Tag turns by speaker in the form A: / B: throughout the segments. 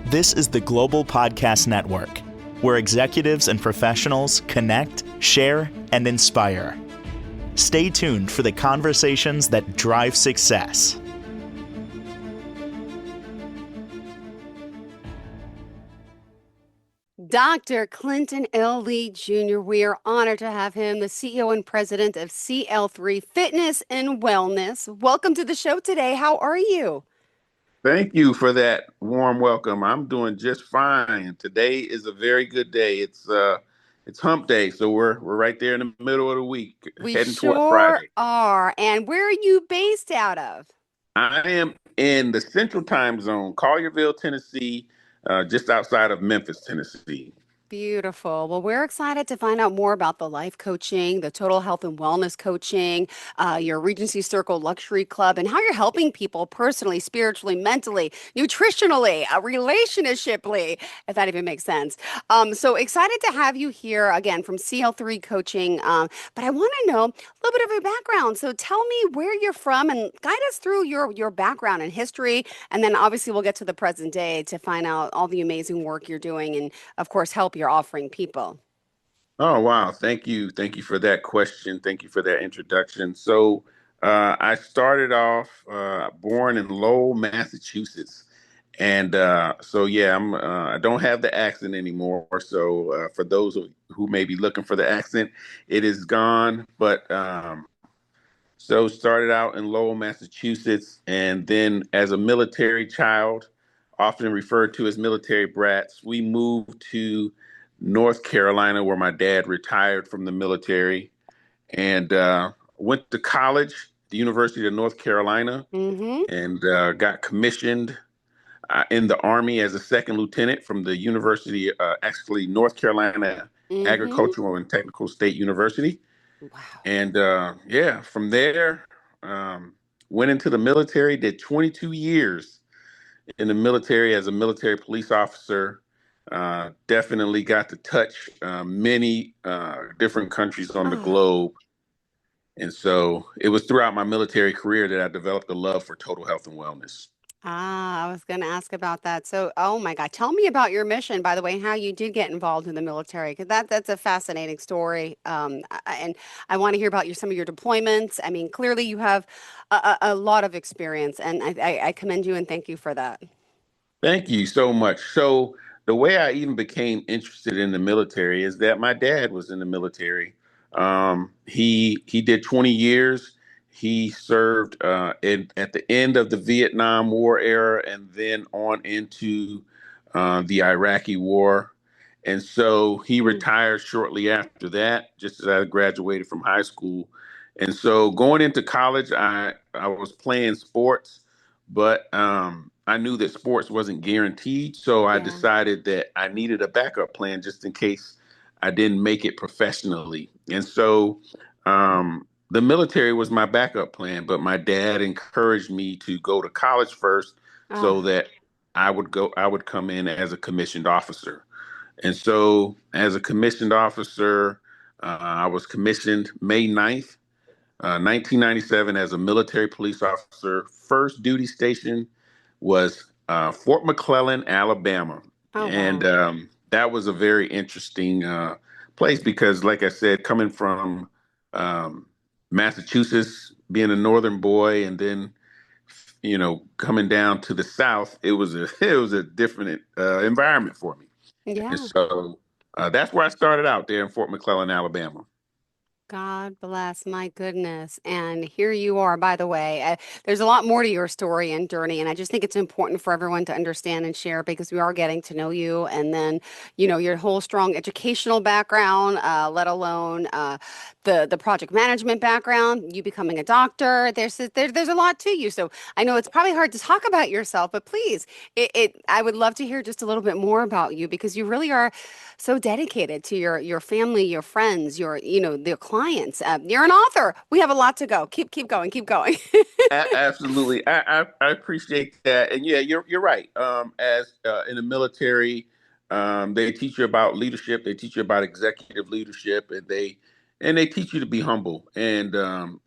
A: This is the Global Podcast Network, where executives and professionals connect, share, and inspire. Stay tuned for the conversations that drive success.
B: Dr. Clinton L. Lee Jr., we are honored to have him, the CEO and president of CL3 Fitness and Wellness. Welcome to the show today. How are you?
C: Thank you for that warm welcome. I'm doing just fine. Today is a very good day. It's hump day, so we're right there in the middle of the week,
B: We
C: heading toward
B: sure
C: Friday.
B: are. And where are you based out of?
C: I am in the Central Time Zone, Collierville, Tennessee, just outside of Memphis, Tennessee.
B: Beautiful. Well, we're excited to find out more about the life coaching, the total health and wellness coaching, your Regency Circle Luxury Club, and how you're helping people personally, spiritually, mentally, nutritionally, relationshiply, if that even makes sense. So excited to have you here again from CL3 Coaching. But I want to know a little bit of your background. So tell me where you're from and guide us through your background and history. And then obviously we'll get to the present day to find out all the amazing work you're doing and, of course, help you're offering people.
C: Oh, wow. Thank you. Thank you for that question. Thank you for that introduction. So I started off born in Lowell, Massachusetts. And yeah, I don't have the accent anymore. So for those who may be looking for the accent, it is gone. But so started out in Lowell, Massachusetts, and then as a military child, often referred to as military brats, we moved to North Carolina, where my dad retired from the military, and went to college, the University of North Carolina,
B: Mm-hmm.
C: and got commissioned in the Army as a second lieutenant from the University, actually North Carolina
B: Mm-hmm.
C: Agricultural and Technical State University.
B: Wow.
C: And yeah, from there, went into the military, did 22 years in the military as a military police officer. Definitely got to touch many different countries on the
B: Ah.
C: globe. And so it was throughout my military career that I developed a love for total health and wellness.
B: I was going to ask about that. So, oh my God, tell me about your mission, by the way, how you did get involved in the military, because that's a fascinating story. And I want to hear about some of your deployments. I mean, clearly you have a lot of experience, and I commend you and thank you for that.
C: Thank you so much. So the way I even became interested in the military is that my dad was in the military. He did 20 years. He served at the end of the Vietnam War era and then on into the Iraqi War. And so he
B: Mm.
C: retired shortly after that, just as I graduated from high school. And so going into college, I was playing sports, but I knew that sports wasn't guaranteed. So I
B: Yeah.
C: decided that I needed a backup plan just in case I didn't make it professionally. And so the military was my backup plan, but my dad encouraged me to go to college first so
B: Ah.
C: that I would come in as a commissioned officer. And so as a commissioned officer, I was commissioned May 9th, 1997 as a military police officer. First duty station was Fort McClellan, Alabama.
B: Oh,
C: And
B: wow.
C: that was a very interesting place because, like I said, coming from um, Massachusetts, being a northern boy, and then coming down to the South, it was a it was a different environment for me. And
B: Yeah.
C: so that's where I started out there in Fort McClellan, Alabama.
B: God bless, my goodness. And here you are, by the way. There's a lot more to your story and journey, and I just think it's important for everyone to understand and share because we are getting to know you. And then, your whole strong educational background, let alone the project management background, you becoming a doctor. There's a lot to you. So I know it's probably hard to talk about yourself, but please, I would love to hear just a little bit more about you because you really are so dedicated to your family, your friends, their clients. You're an author. We have a lot to go. Keep going. Keep going.
C: Absolutely, I appreciate that, and yeah, you're right. As in the military, they teach you about leadership. They teach you about executive leadership, and they teach you to be humble and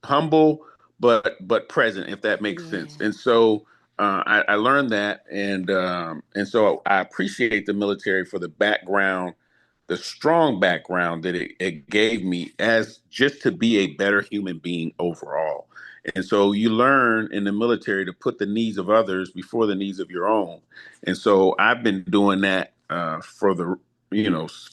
C: humble, but present, if that makes sense.
B: Yeah.
C: And so, I learned that, and so I appreciate the military for the background, the strong background that it gave me as just to be a better human being overall. And so you learn in the military to put the needs of others before the needs of your own. And so I've been doing that for the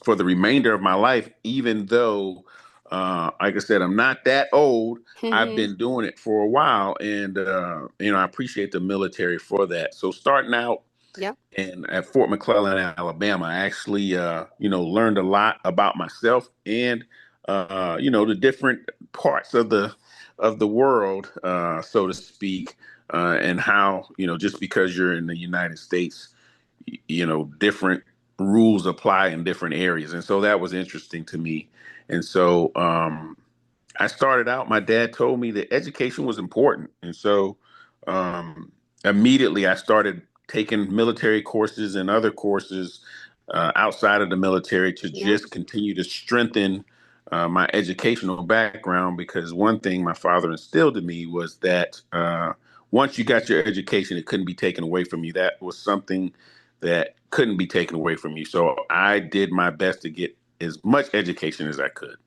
C: for the remainder of my life, even though, like I said, I'm not that old. I've
B: Hmm.
C: been doing it for a while, and I appreciate the military for that. So starting out
B: Yep.
C: and at Fort McClellan, Alabama, I actually, learned a lot about myself and, the different parts of the world, so to speak, and how, just because you're in the United States, different rules apply in different areas, and so that was interesting to me. And so, I started out, my dad told me that education was important. And so immediately I started taking military courses and other courses outside of the military to
B: Yep.
C: just continue to strengthen my educational background. Because one thing my father instilled in me was that once you got your education, it couldn't be taken away from you. That was something that couldn't be taken away from you. So I did my best to get as much education as I could.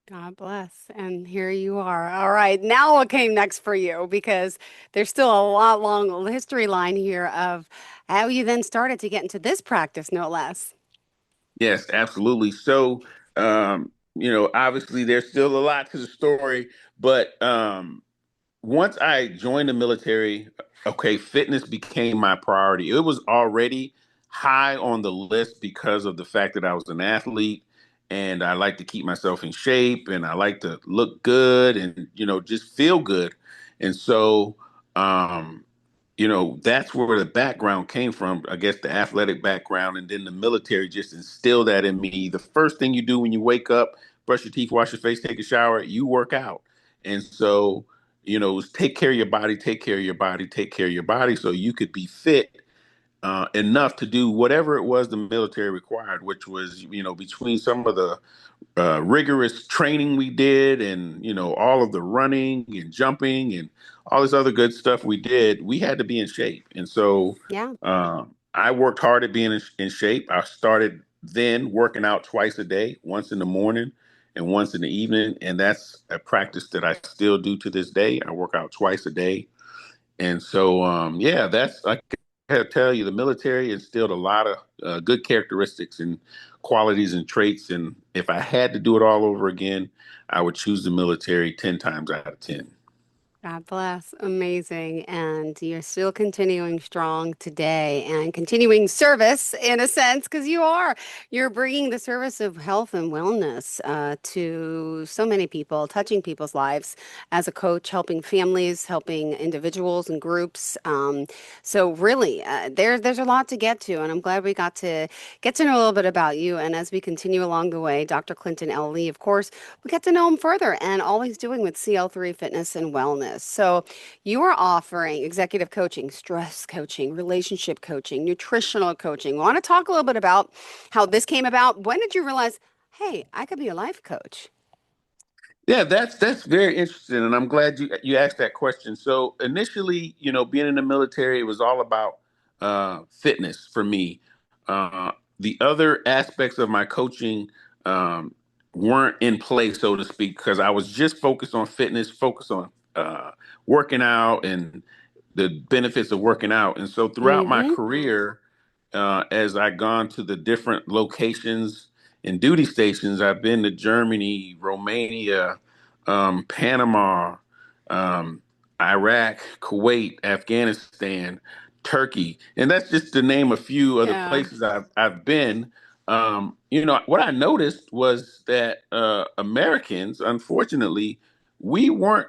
B: God bless. And here you are. All right. Now what came next for you? Because there's still a lot long history line here of how you then started to get into this practice, no less.
C: Yes, absolutely. So, obviously there's still a lot to the story, but once I joined the military, okay, fitness became my priority. It was already high on the list because of the fact that I was an athlete and I like to keep myself in shape and I like to look good and, just feel good. And so, um, that's where the background came from. I guess the athletic background, and then the military just instilled that in me. The first thing you do when you wake up, brush your teeth, wash your face, take a shower, you work out. And so, it was take care of your body, take care of your body, take care of your body so you could be fit enough to do whatever it was the military required, which was, between some of the rigorous training we did and all of the running and jumping and all this other good stuff we did, we had to be in shape. And so
B: Yeah.
C: I worked hard at being in shape. I started then working out twice a day, once in the morning and once in the evening, and that's a practice that I still do to this day. I work out twice a day. And so, yeah, that's, I can tell you, the military instilled a lot of good characteristics and qualities and traits. And if I had to do it all over again, I would choose the military 10 times out of 10.
B: God bless. Amazing. And you're still continuing strong today and continuing service in a sense, because you are. You're bringing the service of health and wellness to so many people, touching people's lives as a coach, helping families, helping individuals and groups. So really, there's a lot to get to, and I'm glad we got to get to know a little bit about you. And as we continue along the way, Dr. Clinton L. Lee, of course, we get to know him further and all he's doing with CL3 Fitness and Wellness. So you are offering executive coaching, stress coaching, relationship coaching, nutritional coaching. We want to talk a little bit about how this came about. When did you realize, hey, I could be a life coach?
C: Yeah, that's very interesting, and I'm glad you asked that question. So initially, being in the military, it was all about fitness for me. The other aspects of my coaching um, weren't in play, so to speak, because I was just focused on fitness, focused on working out and the benefits of working out. And so throughout my
B: Mm-hmm.
C: career, as I gone to the different locations and duty stations, I've been to Germany, Romania, Panama, um, Iraq, Kuwait, Afghanistan, Turkey, and that's just to name a few of the
B: Yeah.
C: places I've been. What I noticed was that Americans, unfortunately, we weren't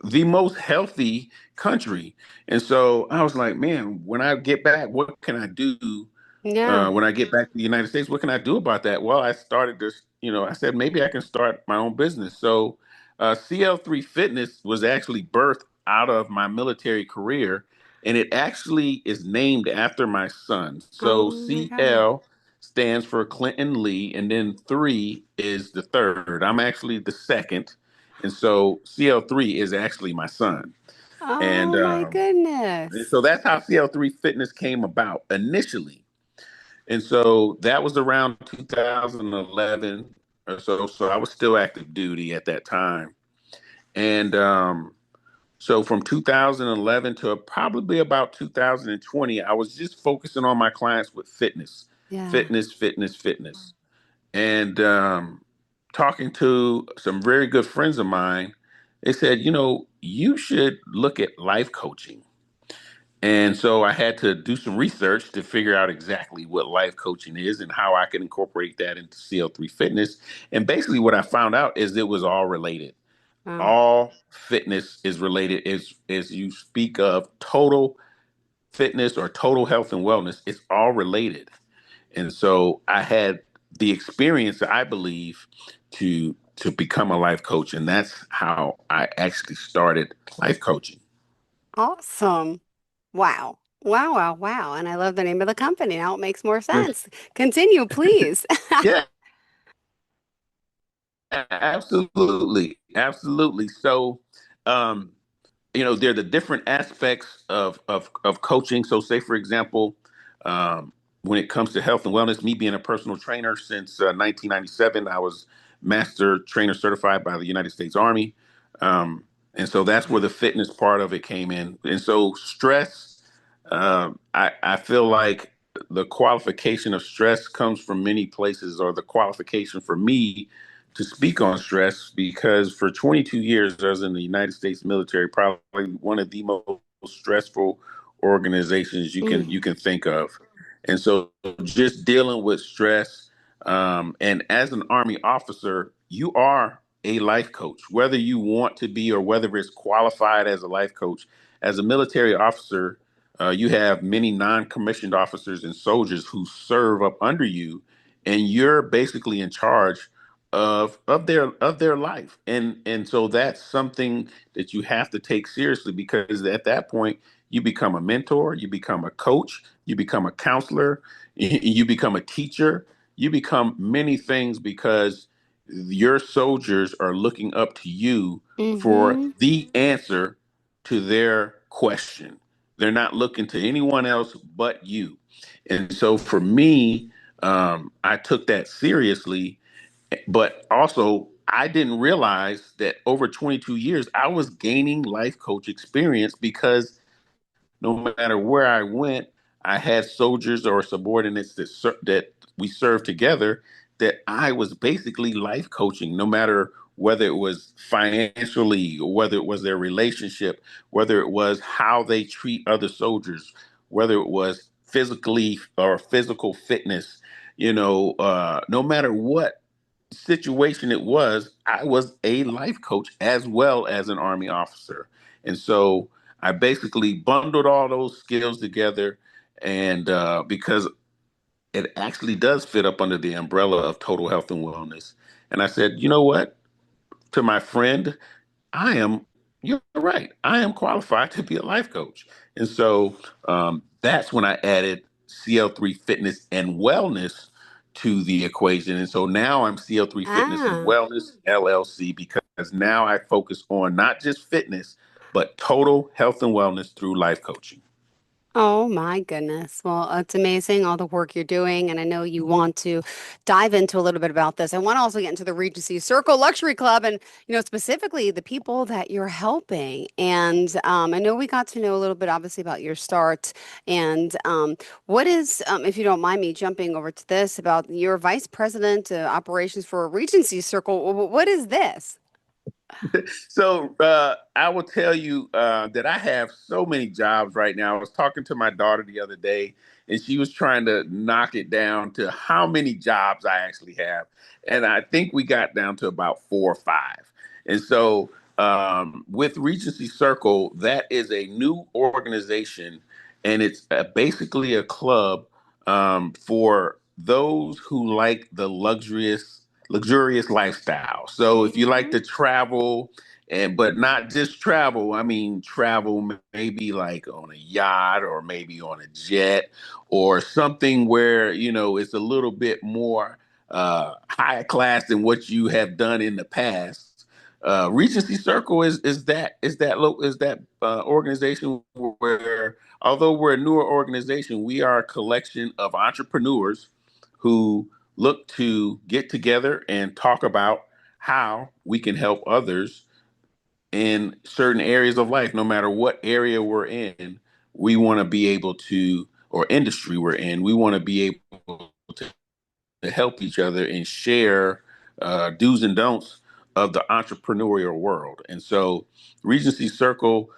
C: the most healthy country. And so I was like, man, when I get back, what can I do
B: Yeah.
C: when I get back to the United States? What can I do about that? Well, I started this, I said, maybe I can start my own business. So CL3 Fitness was actually birthed out of my military career, and it actually is named after my son. So
B: Oh my God.
C: CL stands for Clinton Lee, and then three is the third. I'm actually the second. And so CL3 is actually my son. And
B: Oh my goodness.
C: so that's how CL3 Fitness came about initially. And so that was around 2011 or so. So I was still active duty at that time. And so from 2011 to probably about 2020, I was just focusing on my clients with fitness,
B: Yeah.
C: fitness, fitness, fitness. And talking to some very good friends of mine, they said, you should look at life coaching. And so I had to do some research to figure out exactly what life coaching is and how I can incorporate that into CL3 Fitness. And basically, what I found out is it was all related.
B: Wow.
C: All fitness is related. As you speak of total fitness or total health and wellness, it's all related. And so I had the experience, I believe, to become a life coach, and that's how I actually started life coaching.
B: Awesome. Wow. Wow, wow, wow. And I love the name of the company. Now it makes more
C: Yes.
B: sense. Continue, please.
C: Yeah, absolutely, absolutely. So, um, there are the different aspects of coaching. So, say for example, when it comes to health and wellness, me being a personal trainer since 1997, I was master trainer certified by the United States Army, and so that's where
B: Wow.
C: the fitness part of it came in. And so, stress, I feel like the qualification of stress comes from many places, or the qualification for me to speak on stress, because for 22 years I was in the United States military, probably one of the most stressful organizations
B: Mm,
C: you can think of. And so just dealing with stress, and as an Army officer, you are a life coach, whether you want to be or whether it's qualified as a life coach. As a military officer, you have many non-commissioned officers and soldiers who serve up under you, and you're basically in charge of their life. And so that's something that you have to take seriously, because at that point you become a mentor, you become a coach, you become a counselor, you become a teacher, you become many things, because your soldiers are looking up to you for
B: mm-hmm.
C: the answer to their question. They're not looking to anyone else but you. And so for me, I took that seriously, but also, I didn't realize that over 22 years, I was gaining life coach experience, because no matter where I went, I had soldiers or subordinates that we served together, that I was basically life coaching, no matter whether it was financially, or whether it was their relationship, whether it was how they treat other soldiers, whether it was physically or physical fitness, no matter what situation it was, I was a life coach as well as an Army officer. And so I basically bundled all those skills together. And because it actually does fit up under the umbrella of total health and wellness. And I said, you know what? To my friend, you're right. I am qualified to be a life coach. And so that's when I added CL3 Fitness and Wellness to the equation. And so now I'm CL3 Fitness and
B: Ah.
C: Wellness LLC, because now I focus on not just fitness, but total health and wellness through life coaching.
B: Oh my goodness. Well, it's amazing all the work you're doing. And I know you want to dive into a little bit about this. I want to also get into the Regency Circle Luxury Club and, specifically the people that you're helping. And I know we got to know a little bit, obviously, about your start. And what is, if you don't mind me jumping over to this, about your vice president operations for Regency Circle? What is this?
C: So I will tell you that I have so many jobs right now. I was talking to my daughter the other day, and she was trying to knock it down to how many jobs I actually have. And I think we got down to about 4 or 5. And so with Regency Circle, that is a new organization, and it's basically a club for those who like the luxurious lifestyle. So if you like
B: Mhm.
C: to travel, and but not just travel, I mean travel maybe like on a yacht, or maybe on a jet, or something where it's a little bit more high class than what you have done in the past. Regency Circle is that organization where, although we're a newer organization, we are a collection of entrepreneurs who look to get together and talk about how we can help others in certain areas of life, no matter what area we're in. We want to be able to, or industry we're in, we want to be able to help each other and share do's and don'ts of the entrepreneurial world. And so, Regency Circle,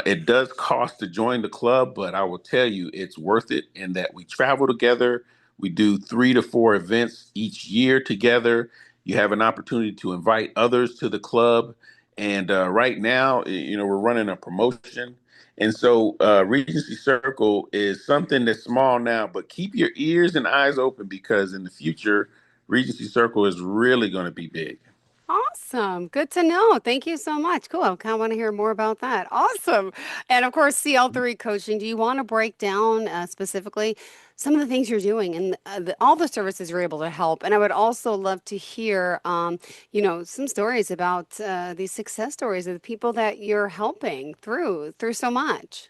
C: it does cost to join the club, but I will tell you it's worth it in that we travel together. We do 3 to 4 events each year together. You have an opportunity to invite others to the club. And right now, we're running a promotion. And so, Regency Circle is something that's small now, but keep your ears and eyes open because in the future, Regency Circle is really going to be big.
B: Awesome. Good to know. Thank you so much. Cool. I kind of want to hear more about that. Awesome. And of course, CL3 coaching. Do you want to break down specifically some of the things you're doing and all the services you're able to help? And I would also love to hear, some stories about these success stories of the people that you're helping through so much.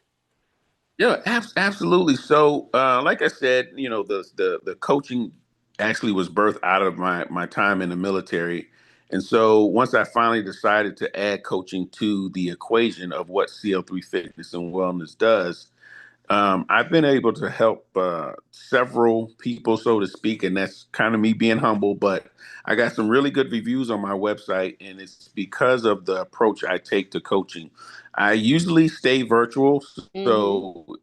C: Yeah, absolutely. So, like I said, the coaching actually was birthed out of my time in the military. And so once I finally decided to add coaching to the equation of what CL3 Fitness and Wellness does, I've been able to help several people, so to speak, and that's kind of me being humble. But I got some really good reviews on my website, and it's because of the approach I take to coaching. I usually stay virtual,
B: Mm-hmm.
C: so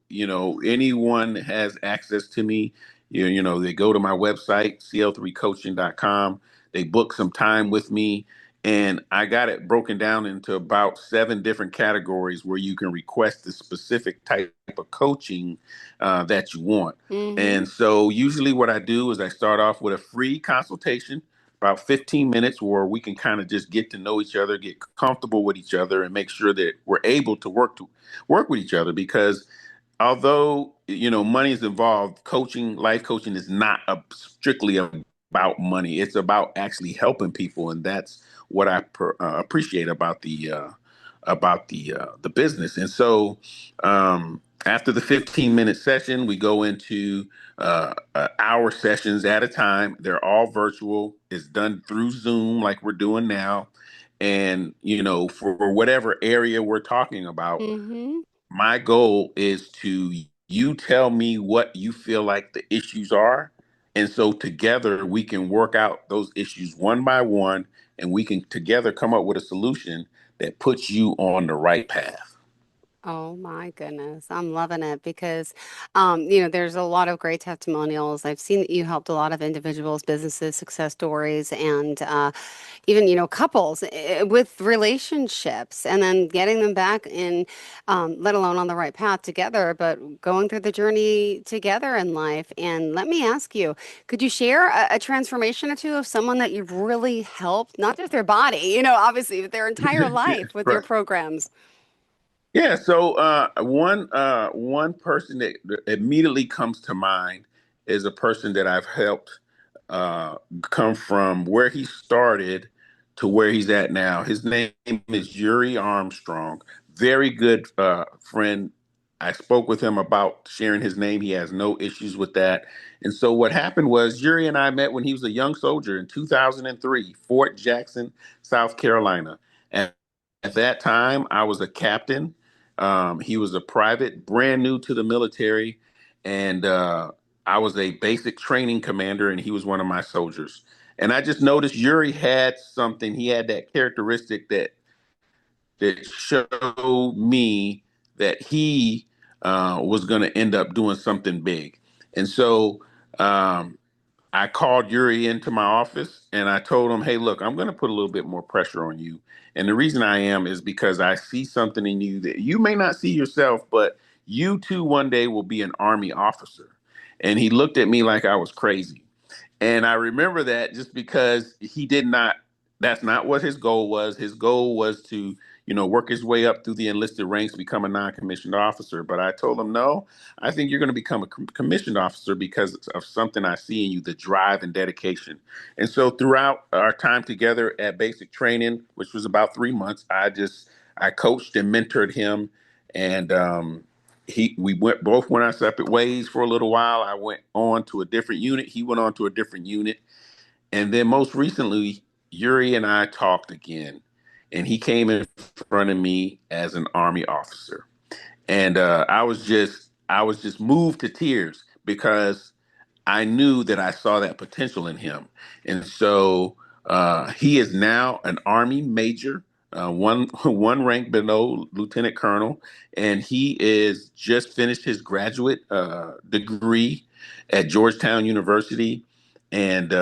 C: anyone has access to me. They go to my website, cl3coaching.com. They book some time with me, and I got it broken down into about 7 different categories where you can request the specific type of coaching that you want.
B: Mm-hmm.
C: And so, usually, what I do is I start off with a free consultation, about 15 minutes, where we can kind of just get to know each other, get comfortable with each other, and make sure that we're able to work with each other. Because although money is involved, life coaching is not strictly about money. It's about actually helping people, and that's what I appreciate about the business. And so, after the 15-minute session, we go into hour sessions at a time. They're all virtual. It's done through Zoom, like we're doing now. And for whatever area we're talking about,
B: Mm-hmm.
C: my goal is to you tell me what you feel like the issues are. And so together we can work out those issues one by one and we can together come up with a solution that puts you on the right path.
B: Oh my goodness. I'm loving it because, there's a lot of great testimonials. I've seen that you helped a lot of individuals, businesses, success stories, and even, couples with relationships and then getting them back in, let alone on the right path together, but going through the journey together in life. And let me ask you, could you share a transformation or two of someone that you've really helped, not just their body, obviously, but their entire life with your
C: Right.
B: programs?
C: Yeah, so one person that immediately comes to mind is a person that I've helped come from where he started to where he's at now. His name is Yuri Armstrong. Very good friend. I spoke with him about sharing his name. He has no issues with that. And so what happened was Yuri and I met when he was a young soldier in 2003, Fort Jackson, South Carolina. And at that time, I was a captain. He was a private, brand new to the military, and I was a basic training commander, and he was one of my soldiers. And I just noticed Yuri had something. He had that characteristic that showed me that he was going to end up doing something big. And so um, I called Yuri into my office and I told him, hey, look, I'm going to put a little bit more pressure on you. And the reason I am is because I see something in you that you may not see yourself, but you too one day will be an Army officer. And he looked at me like I was crazy. And I remember that just because he did not, that's not what his goal was. His goal was to, work his way up through the enlisted ranks, become a non-commissioned officer. But I told him, no, I think you're going to become a commissioned officer because of something I see in you, the drive and dedication. And so throughout our time together at basic training, which was about 3 months, I coached and mentored him, and we both went our separate ways for a little while. I went on to a different unit. He went on to a different unit. And then most recently, Yuri and I talked again, and he came in front of me as an Army officer. And I was just moved to tears because I knew that I saw that potential in him. And so he is now an Army major, one rank below lieutenant colonel, and he is just finished his graduate degree at Georgetown University, and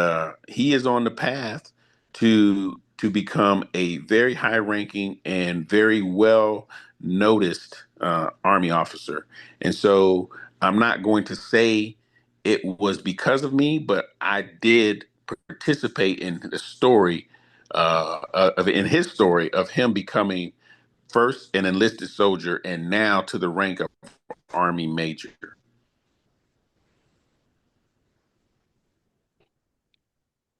C: he is on the path to become a very high ranking and very well noticed Army officer. And so I'm not going to say it was because of me, but I did participate in the story in his story of him becoming first an enlisted soldier and now to the rank of Army major.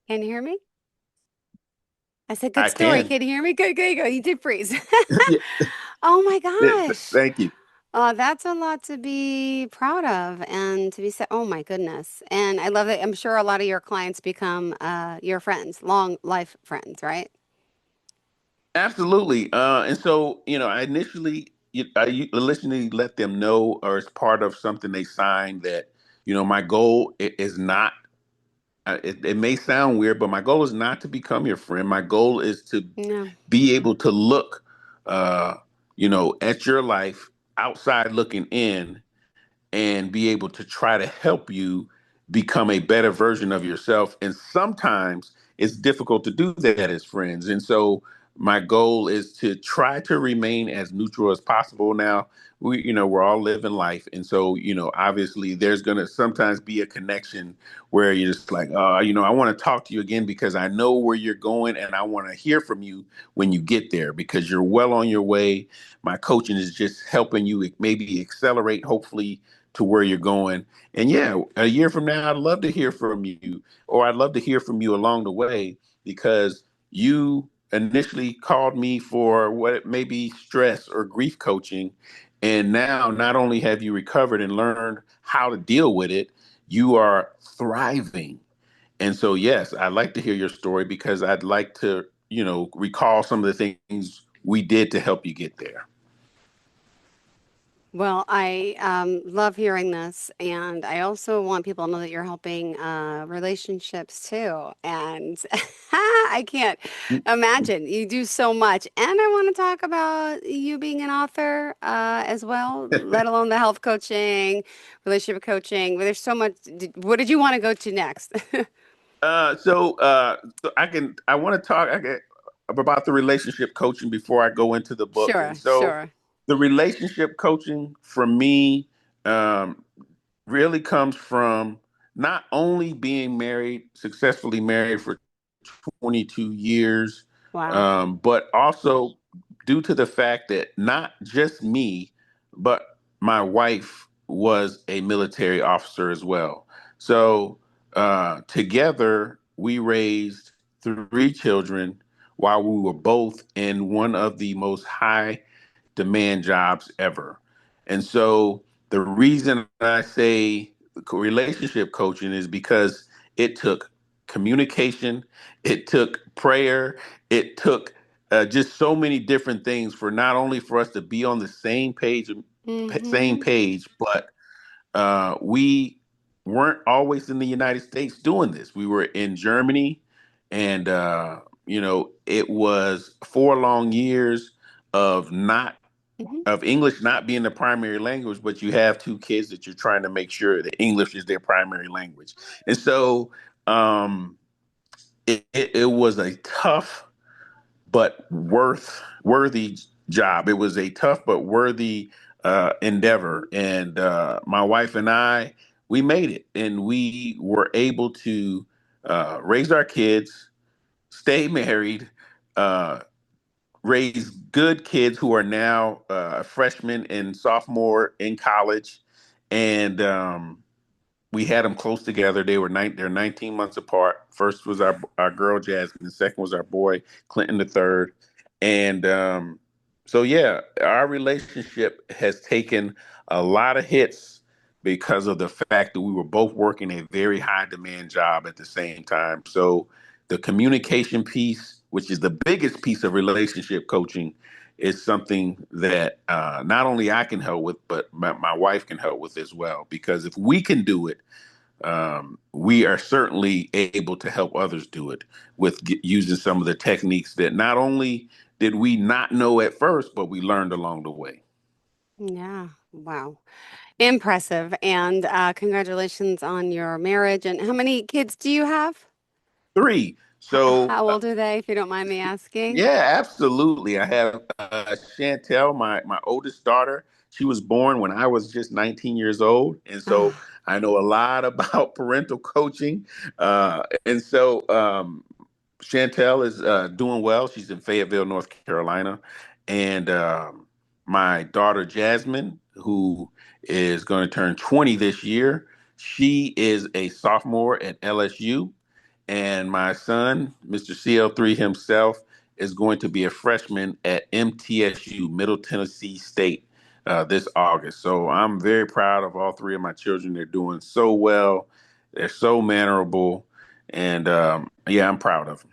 B: Can you hear me? I said, good
C: I
B: story.
C: can.
B: Can you hear me? Good, good, good. You did freeze.
C: Yeah,
B: Oh my gosh.
C: thank you.
B: That's a lot to be proud of and to be said. Oh my goodness. And I love it. I'm sure a lot of your clients become your friends, long life friends, right?
C: Absolutely. And so, I initially, I initially let them know, or as part of something they signed, that, my goal is not, it may sound weird, but my goal is not to become your friend. My goal is to
B: No.
C: be able to look, uh, at your life outside looking in and be able to try to help you become a better version of yourself. And sometimes it's difficult to do that as friends. And so my goal is to try to remain as neutral as possible. Now, we're all living life. And so, obviously there's going to sometimes be a connection where you're just like, I want to talk to you again because I know where you're going and I want to hear from you when you get there because you're well on your way. My coaching is just helping you maybe accelerate, hopefully, to where you're going. And yeah, a year from now, I'd love to hear from you, or I'd love to hear from you along the way because you initially called me for what may be stress or grief coaching. And now, not only have you recovered and learned how to deal with it, you are thriving. And so, yes, I'd like to hear your story because I'd like to, recall some of the things we did to help you get there.
B: Well, I love hearing this, and I also want people to know that you're helping relationships too. And I can't imagine you do so much. And I want to talk about you being an author as well, let alone the health coaching, relationship coaching. There's so much. What did you want to go to next?
C: So I want to talk about the relationship coaching before I go into the book. And
B: Sure,
C: so
B: sure.
C: the relationship coaching for me um, really comes from not only being married, successfully married for 22 years,
B: Wow.
C: but also due to the fact that not just me, but my wife was a military officer as well. So together, we raised three children while we were both in one of the most high demand jobs ever. And so the reason I say relationship coaching is because it took communication, it took prayer, it took just so many different things for not only for us to be on the same
B: Mm-hmm.
C: page, but we weren't always in the United States doing this. We were in Germany, and it was 4 long years of not
B: Mm-hmm.
C: of English not being the primary language, but you have two kids that you're trying to make sure that English is their primary language. And so um, it was a tough but worthy job. It was a tough but worthy endeavor. And my wife and I, we made it, and we were able to raise our kids, stay married, uh, raised good kids who are now freshmen and sophomore in college, and we had them close together. They're 19 months apart. First was our girl Jasmine. The second was our boy Clinton the third. And so yeah, our relationship has taken a lot of hits because of the fact that we were both working a very high demand job at the same time. So the communication piece, which is the biggest piece of relationship coaching, is something that not only I can help with, but my wife can help with as well. Because if we can do it, we are certainly able to help others do it with using some of the techniques that not only did we not know at first, but we learned along the way.
B: Yeah. Wow. Impressive. And congratulations on your marriage. And how many kids do you have?
C: Three. So
B: How old are they, if you don't mind me asking?
C: yeah, absolutely. I have Chantel, my oldest daughter. She was born when I was just 19 years old, and so
B: Ah,
C: I know a lot about parental coaching. And so Chantel is doing well. She's in Fayetteville, North Carolina, and my daughter Jasmine, who is going to turn 20 this year, she is a sophomore at LSU. And my son, Mr. CL3 himself, is going to be a freshman at MTSU, Middle Tennessee State, this August. So I'm very proud of all three of my children. They're doing so well. They're so mannerable. And yeah, I'm proud of them.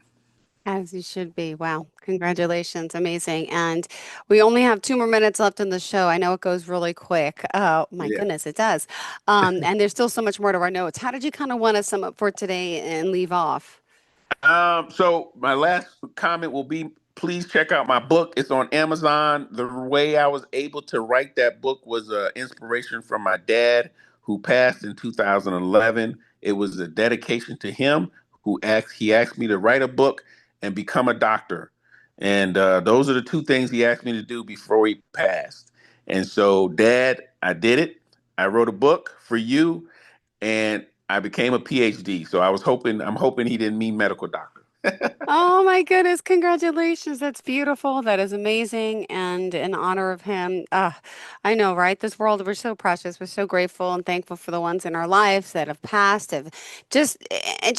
B: as you should be. Wow. Congratulations. Amazing. And we only have 2 more minutes left in the show. I know it goes really quick. My
C: Yeah.
B: goodness, it does. And there's still so much more to our notes. How did you kind of want to sum up for today and leave off?
C: So my last comment will be please check out my book. It's on Amazon. The way I was able to write that book was inspiration from my dad who passed in 2011. It was a dedication to him he asked me to write a book and become a doctor. And those are the two things he asked me to do before he passed. And so, Dad, I did it. I wrote a book for you and I became a PhD. So I'm hoping he didn't mean medical doctor.
B: Oh my goodness, congratulations. That's beautiful. That is amazing. And in honor of him, I know, right? This world, we're so precious. We're so grateful and thankful for the ones in our lives that have passed. It just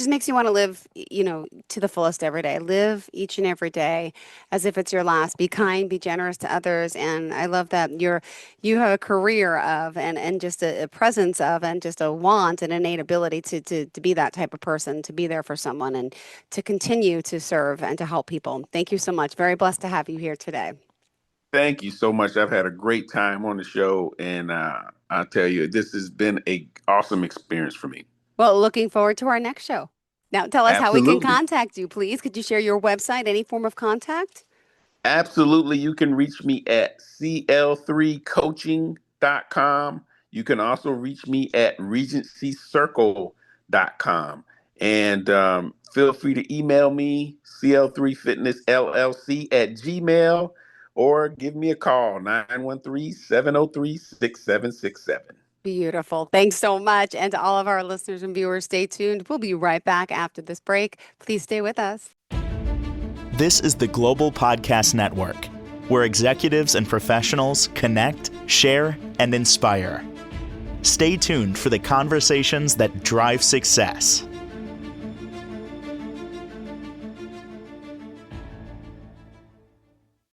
B: makes you want to live, to the fullest every day. Live each and every day as if it's your last. Be kind, be generous to others. And I love that you have a career of and just a presence of and just a want and innate ability to be that type of person, to be there for someone and to continue to serve and to help people. Thank you so much. Very blessed to have you here today.
C: Thank you so much. I've had a great time on the show, and I'll tell you, this has been a awesome experience for me.
B: Well, looking forward to our next show. Now, tell us how we can
C: Absolutely.
B: contact you, please. Could you share your website, any form of contact?
C: Absolutely. You can reach me at CL3coaching.com. You can also reach me at regencycircle.com. And feel free to email me, CL3fitnessllc at gmail, or give me a call, 913-703-6767.
B: Beautiful. Thanks so much. And to all of our listeners and viewers, stay tuned. We'll be right back after this break. Please stay with us.
A: This is the Global Podcast Network, where executives and professionals connect, share, and inspire. Stay tuned for the conversations that drive success.